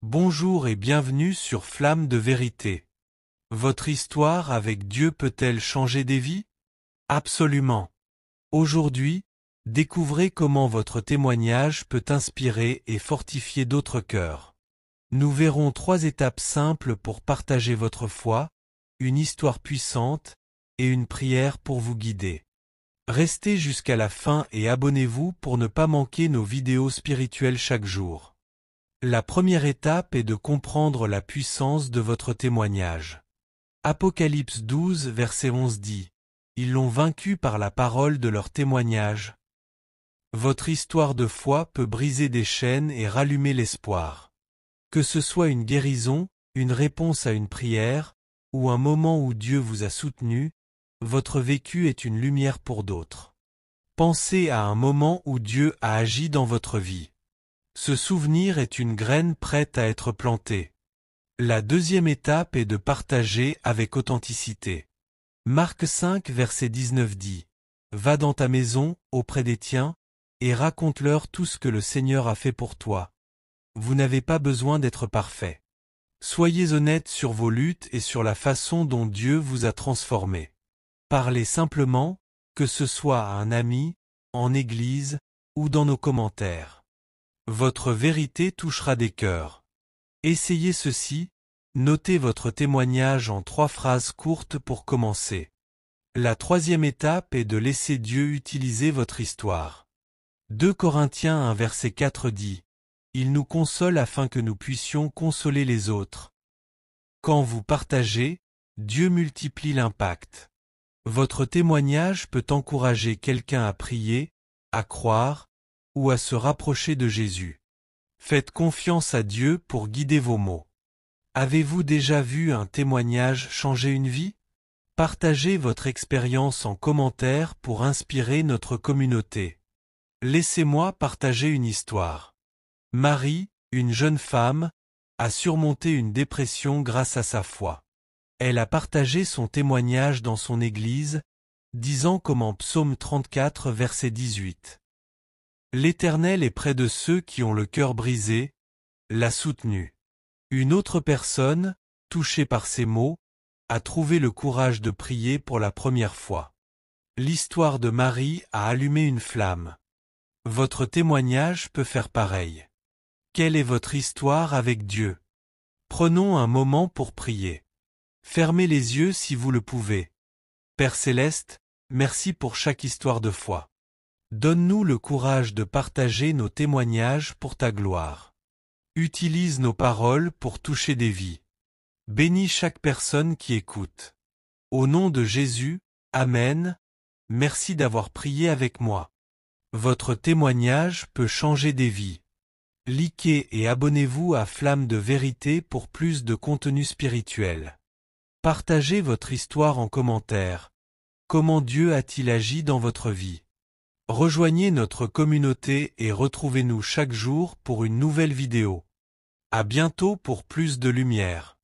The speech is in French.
Bonjour et bienvenue sur Flamme de vérité. Votre histoire avec Dieu peut-elle changer des vies? Absolument. Aujourd'hui, découvrez comment votre témoignage peut inspirer et fortifier d'autres cœurs. Nous verrons 3 étapes simples pour partager votre foi, une histoire puissante et une prière pour vous guider. Restez jusqu'à la fin et abonnez-vous pour ne pas manquer nos vidéos spirituelles chaque jour. La première étape est de comprendre la puissance de votre témoignage. Apocalypse 12, verset 11 dit « Ils l'ont vaincu par la parole de leur témoignage ». Votre histoire de foi peut briser des chaînes et rallumer l'espoir. Que ce soit une guérison, une réponse à une prière, ou un moment où Dieu vous a soutenu, votre vécu est une lumière pour d'autres. Pensez à un moment où Dieu a agi dans votre vie. Ce souvenir est une graine prête à être plantée. La deuxième étape est de partager avec authenticité. Marc 5, verset 19 dit « Va dans ta maison, auprès des tiens, et raconte-leur tout ce que le Seigneur a fait pour toi. Vous n'avez pas besoin d'être parfait. Soyez honnête sur vos luttes et sur la façon dont Dieu vous a transformé. Parlez simplement, que ce soit à un ami, en église, ou dans nos commentaires. Votre vérité touchera des cœurs. Essayez ceci, notez votre témoignage en 3 phrases courtes pour commencer. La troisième étape est de laisser Dieu utiliser votre histoire. 2 Corinthiens 1 verset 4 dit « Il nous console afin que nous puissions consoler les autres. » Quand vous partagez, Dieu multiplie l'impact. Votre témoignage peut encourager quelqu'un à prier, à croire, ou à se rapprocher de Jésus. Faites confiance à Dieu pour guider vos mots. Avez-vous déjà vu un témoignage changer une vie? Partagez votre expérience en commentaire pour inspirer notre communauté. Laissez-moi partager une histoire. Marie, une jeune femme, a surmonté une dépression grâce à sa foi. Elle a partagé son témoignage dans son église, disant comme en Psaume 34 verset 18. L'Éternel est près de ceux qui ont le cœur brisé, l'a soutenu. Une autre personne, touchée par ces mots, a trouvé le courage de prier pour la première fois. L'histoire de Marie a allumé une flamme. Votre témoignage peut faire pareil. Quelle est votre histoire avec Dieu? Prenons un moment pour prier. Fermez les yeux si vous le pouvez. Père Céleste, merci pour chaque histoire de foi. Donne-nous le courage de partager nos témoignages pour ta gloire. Utilise nos paroles pour toucher des vies. Bénis chaque personne qui écoute. Au nom de Jésus, Amen. Merci d'avoir prié avec moi. Votre témoignage peut changer des vies. Likez et abonnez-vous à Flamme de vérité pour plus de contenu spirituel. Partagez votre histoire en commentaire. Comment Dieu a-t-il agi dans votre vie? Rejoignez notre communauté et retrouvez-nous chaque jour pour une nouvelle vidéo. À bientôt pour plus de lumière.